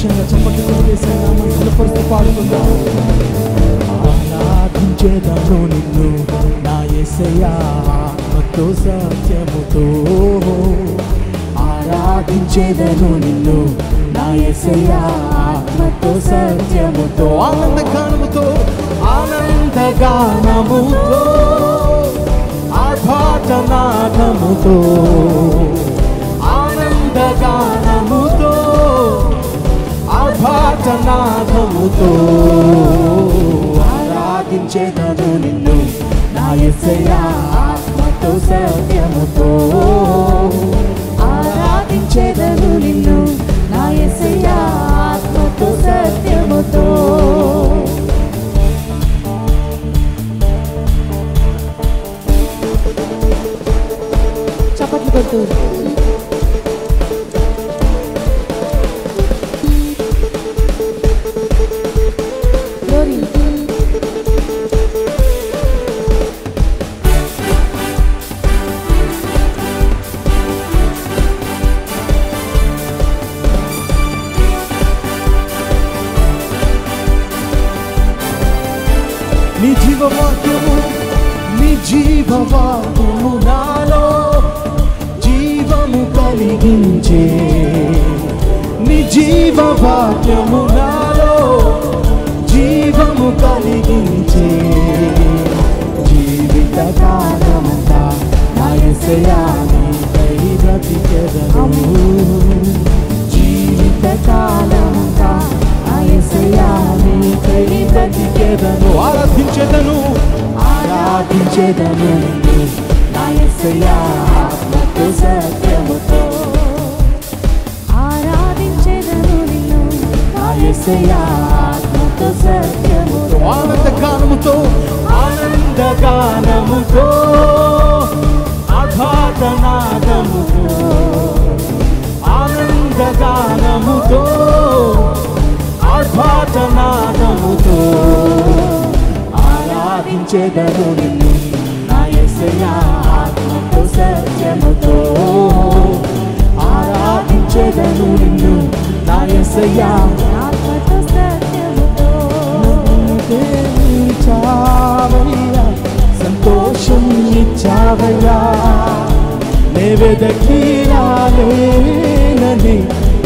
సంతోషంగా చప్పట్లు కొట్టేసి నామం కనపరుస్తూ పాడుకుందాం. ఆరాధించేదను నిన్ను నా యేసయ్యా ఆత్మతో సత్యముతో, ఆరాధించేదను నిన్ను నా యేసయ్యా ఆత్మతో సత్యముతో, ఆనందగానముతో ఆనందగానముతో ఆర్భాటనాదముతో, ఆనందగానముతో ఆర్భాటనాదముతో ఆరాధించేదను నిన్ను నా యేసయ్యా ఆత్మతో సత్యముతో, ఆరాధించేదను నిన్ను నా యేసయ్యా ఆత్మతో సత్యముతో. చప్పట్లు కొట్టు. నీ జీవవాక్యము, నీ జీవవాక్యము నాలో జీవము కలిగించే, నీ జీవవాక్యము నాలో జీవము కలిగించే, జీవిత కాలమంతా నా యేసయ్యా నీకై బ్రతికెదను, జీవిత కాలమంతా నా యేసయ్యా నీకై బ్రతికెదను. ఆరాధించెదను, ఆరాధించెదను నిన్ను నా యేసయ్యా ఆత్మతో సత్యముతో, ఆరాధించెదను నిన్ను నా యేసయ్యా ఆత్మతో సత్యముతో, ఆనందగానముతో ఆనందగానముతో ఆఘాతనాదముతో, ఆనందగానముతో ఆర్భాటనాదముతో ఆరాధించెదను నిన్ను నా యేసయ్యా ఆత్మతో సత్యముతో, ఆరాధించెదను నిన్ను నా యేసయ్యా ఆత్మతో సత్యముతో. చావయ్యా సంతోషం ఇచ్చావయ్యా, నే వెదకి రాలేనని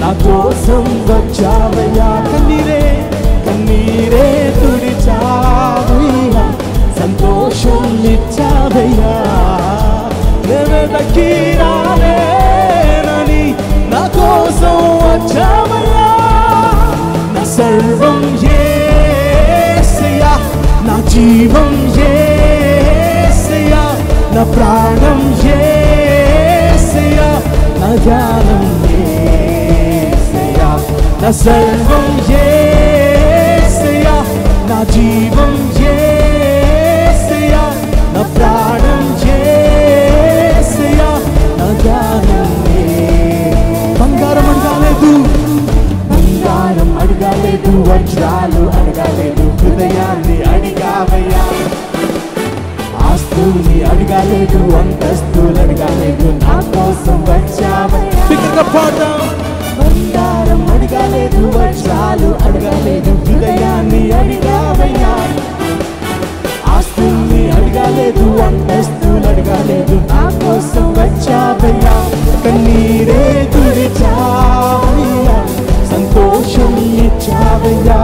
నా కోసం వచ్చావయ్యా, కన్నీరే కన్నీరే తుడిచావయ్యా, సంతోషం ఇచ్చావయ్యా, నే వెదకి రాలేనని నా కోసం వచ్చావయ్యా, నా సర్వం యేసయ్యా, నా జీవం యేసయ్యా, నా ప్రాణం యేసయ్యా, నా ధ్యానం యేసయ్యా, నా సర్వం యేసయ్యా, నా జీవం యేసయ్యా, నా ప్రాణం యేసయ్యా, నా ధ్యానం బంగారం అడగాలేదు, బంగారం అడగాలేదు, వజ్రాలు అడగాలేదు, హృదయాన్ని అడిగావయ్యా, ఆస్తుల్ని అడగాలేదు, అంతస్తులు అడగాలేదు, నా కోసం వచ్చావయ్యా. బంగారం అడగాలేదు, వజ్రాలు అడగాలేదు, హృదయాన్ని అడిగావయ్యా, ఆస్తుల్ని అడగాలేదు, అంతస్తులు అడగాలేదు, నా కోసం వచ్చావయ్యా, కన్నీరే తుడిచావయ్యా, సంతోషం ఇచ్చావయ్యా,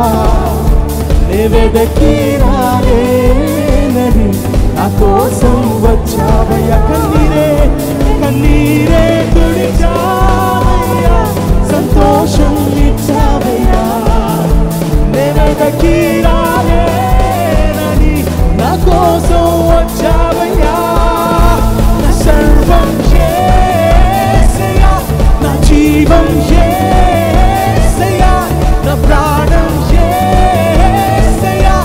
నే వెదకి రాలేనని నా కోసం వచ్చావయ్యా, కన్నీరే కన్నీరే తుడిచావయ్యా, సంతోషం ఇచ్చావయ్యా, నే వెదకి రాలేనని నా కోసం వచ్చావయ్యా, నా సర్వం యేసయ్యా, నా జీవం యేసయ్యా, నా ప్రాణం యేసయ్యా,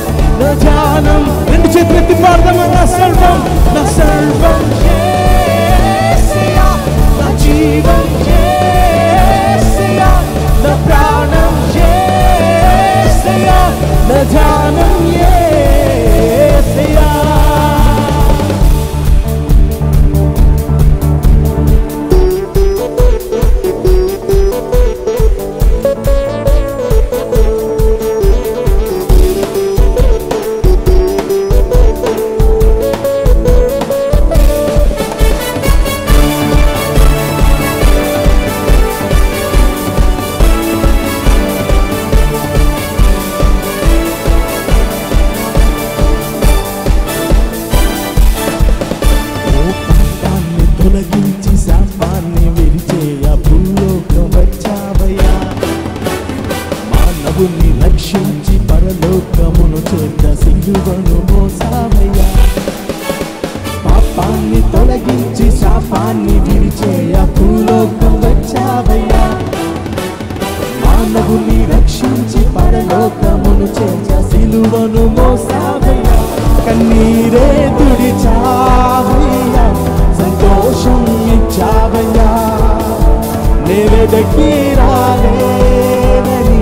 నే వెదకి రాలేనని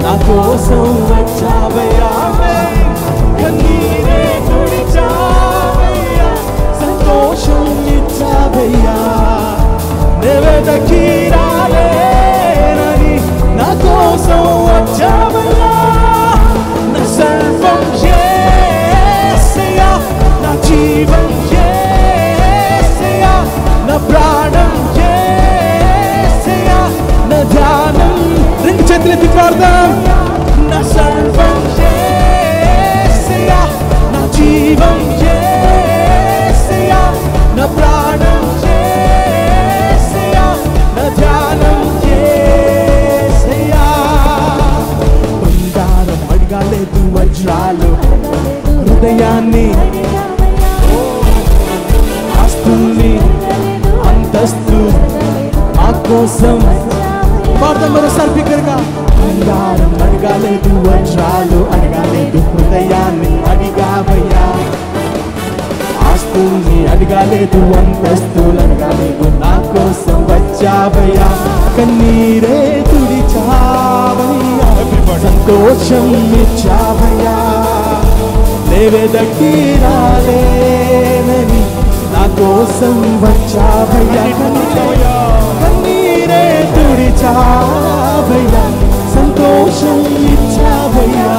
నా కోసం వచ్చావయ్యా కన్నీరే తుడిచావయ్యా సంతోషం ఇచ్చావయ్యా నే వెదకి రాలేనని నా కోసం వచ్చావయ్యా నా సర్వం యేసయ్యా నా జీవం యేసయ్యా నా ప్రాణం యేసయ్యా నా ధ్యానం రెండు చేతులెత్తి ప్రార్థన నా సర్వం యేసయ్యా నా జీవం యేసయ్యా నా ప్రాణం యేసయ్యా నా ధ్యానం యేసయ్యా బంగారం అడగాలేదు వజ్రాలు హృదయాన్ని ఆస్తుల్ని అంతస్తు మా కోసం ప్రార్థన మరోసారి బిగ్గరగా బంగారం అడగాలేదు వజ్రాలు అడగాలేదు హృదయాన్ని అడిగావయ్యా ఆస్తుల్ని అడగాలేదు అంతస్తులు అడగాలేదు నా కోసం వచ్చావయ్యా కన్నీరే తుడిచావయ్యా సంతోషం ఇచ్చావయ్యా లేవెదకి రాలేనని నా కోసం వచ్చావయ్యా కన్నీరే తుడిచావయ్యా సంతోషం ఇచ్చావయ్యా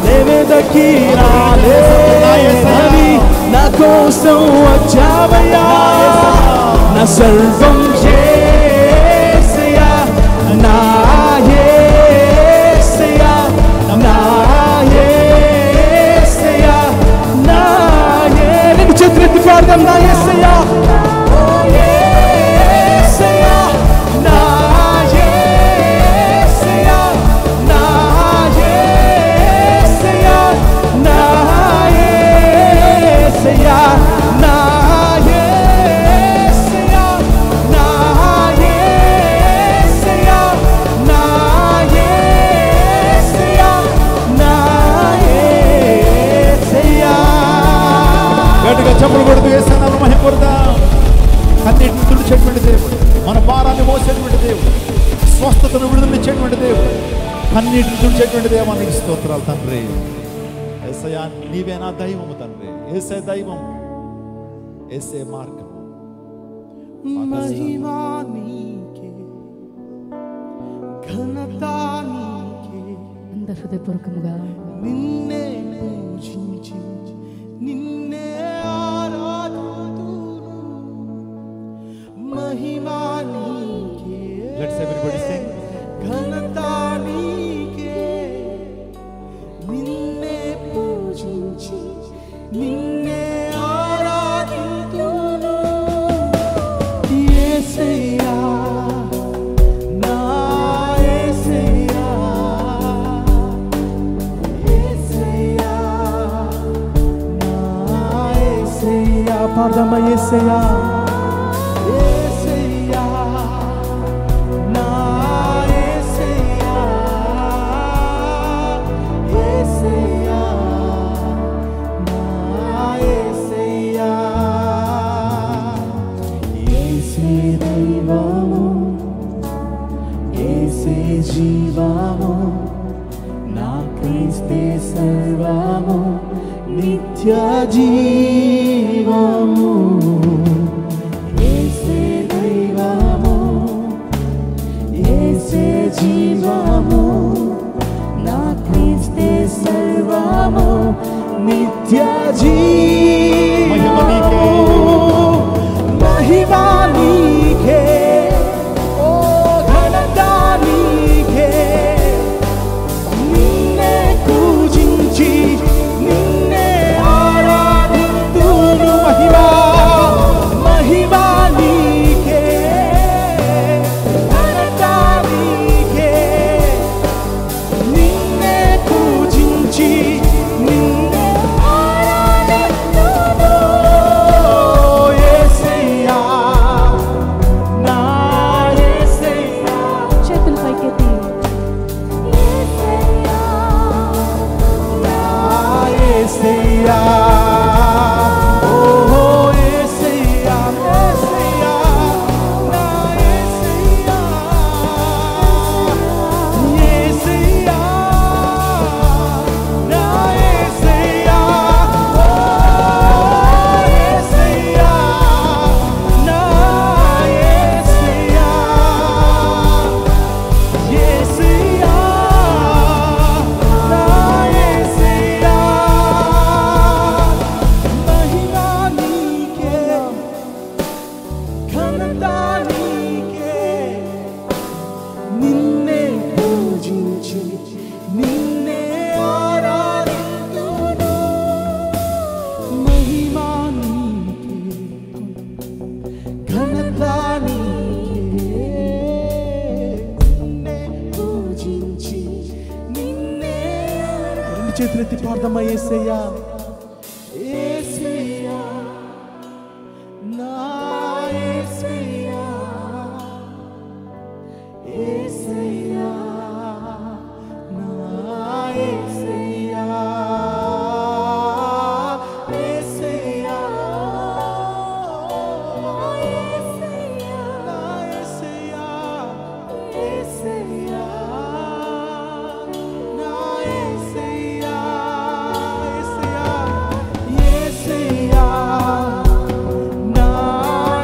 లేవెదకి రాలేనని నా కోసం వచ్చావయ్యా నా సర్వం యేసయ్యా నా యేసయ్యా నా యేసయ్యా నా రెండు చేతులెత్తి పాడదాం నా యేసయ్యా ఓ యేసయ్యా నా యేసయ్యా నా యేసయ్యా నా యేసయ్యా నా యేసయ్యా నా యేసయ్యా నా యేసయ్యా నా యేసయ్యా గట్టిగా చప్పలు కొడుతూ యేసయ్యను మహిమపడదాం. కన్నీటిని తుడిచేటువంటి దేవుడు, మన భారాన్ని మోసేటువంటి దేవుడు, స్వస్థతను విడుదలిచ్చేటువంటి దేవుడు, కన్నీటిని తుడిచేటువంటి దేవానికి స్తోత్రాలు తండ్రి. యేసయ్యా నీవే నా దైవము తండ్రి. యేసే దైవం, యేసే మార్గం. మహిమా నీకే ఘనత నీకే అందరు హృదయపూర్వకంగా నిన్నే పూజించి నిన్నే ఆరాధింతును మహిమా నీకే Let's everybody sing. ఘనత నీకే నిన్నే పూజించి నిన్నే ఆరాధింతును యేసయ్యా నా యేసయ్యా యేసయ్యా నా యేసయ్యా పాడదామా యేసయ్యా యేసయ్యా నా యేసయ్యా యేసయ్యా నా యేసయ్యా యేసే దైవము యేసే జీవము నా క్రీస్తే సర్వము నిత్య జీవము యేసే దైవము యేసే జీవము నా క్రీస్తే సర్వము నిత్య మహిమ నీకే. జీవము మహిమా నీకే ఓ ఘనత నీకే నిన్నే పూజించి నిన్నే ఆరాధింతును మహిమా మహిమా నీకే ఘనత నీకే నిన్నే పూజించి నిన్నే ఆరాధింతును చేతులెత్తి పాడదామా యేసయ్యా యేసయ్యా నా యేసయ్యా యేసయ్యా నా యేసయ్యా యేసయ్యా నా యేసయ్యా యేసయ్యా నా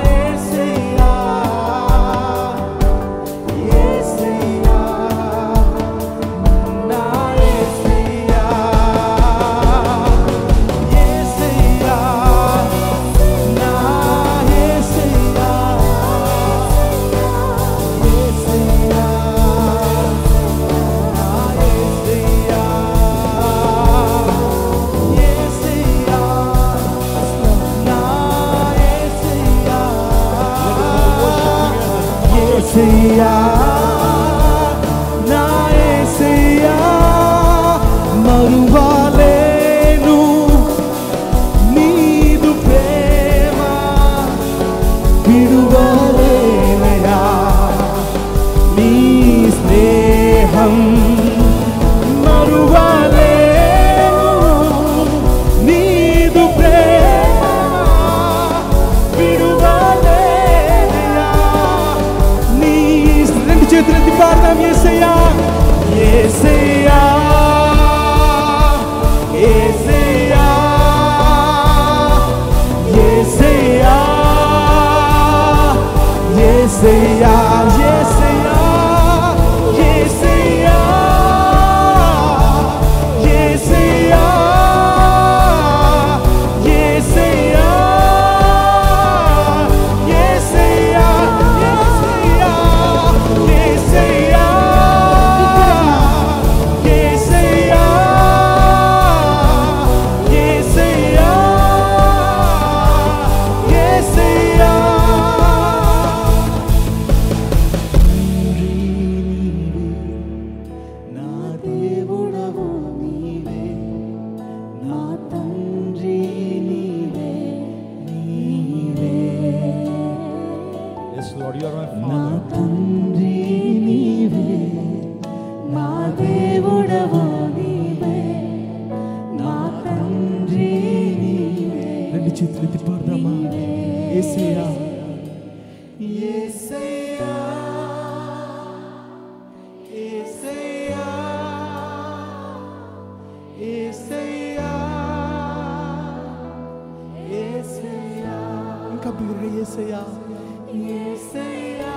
యేసయ్యా యేసయ్యా నా యేసయ్యా యేసయ్యా నా యేసయ్యా యేసయ్యా నా యేసయ్యా యేసయ్యా యేసయ్యా నా యేసయ్యా మరువలేను నీదు ప్రేమ విడువలేనయా నీ స్నేహం మరువలేను నీదు ప్రేమ విడువలేనయా నీ రెండు చేతులెత్తి పాడదాం యేసయ్యా యేసయ్యా యేసయ్యా యేసయ్యా యేసయ్యా యేసయ్యా యేసయ్యా యేసయ్యా యేసయ్యా యేసయ్యా యేసయ్యా యేసయ్యా యేసయ్యా నా దేవుడవు నీవే నా తండ్రి నీవే నీవే Yes, Lord, you are my నా Father. తండ్రి నీవే నా దేవుడవు నీవే నా తండ్రి నీవే రెండు చేతులెత్తి పాడదామా యేసయ్యా యేసయ్యా యేసయ్యా యేసయ్యా యేసయ్యా ఇంకా బిగ్గరగా యేసయ్యా యేసయ్యా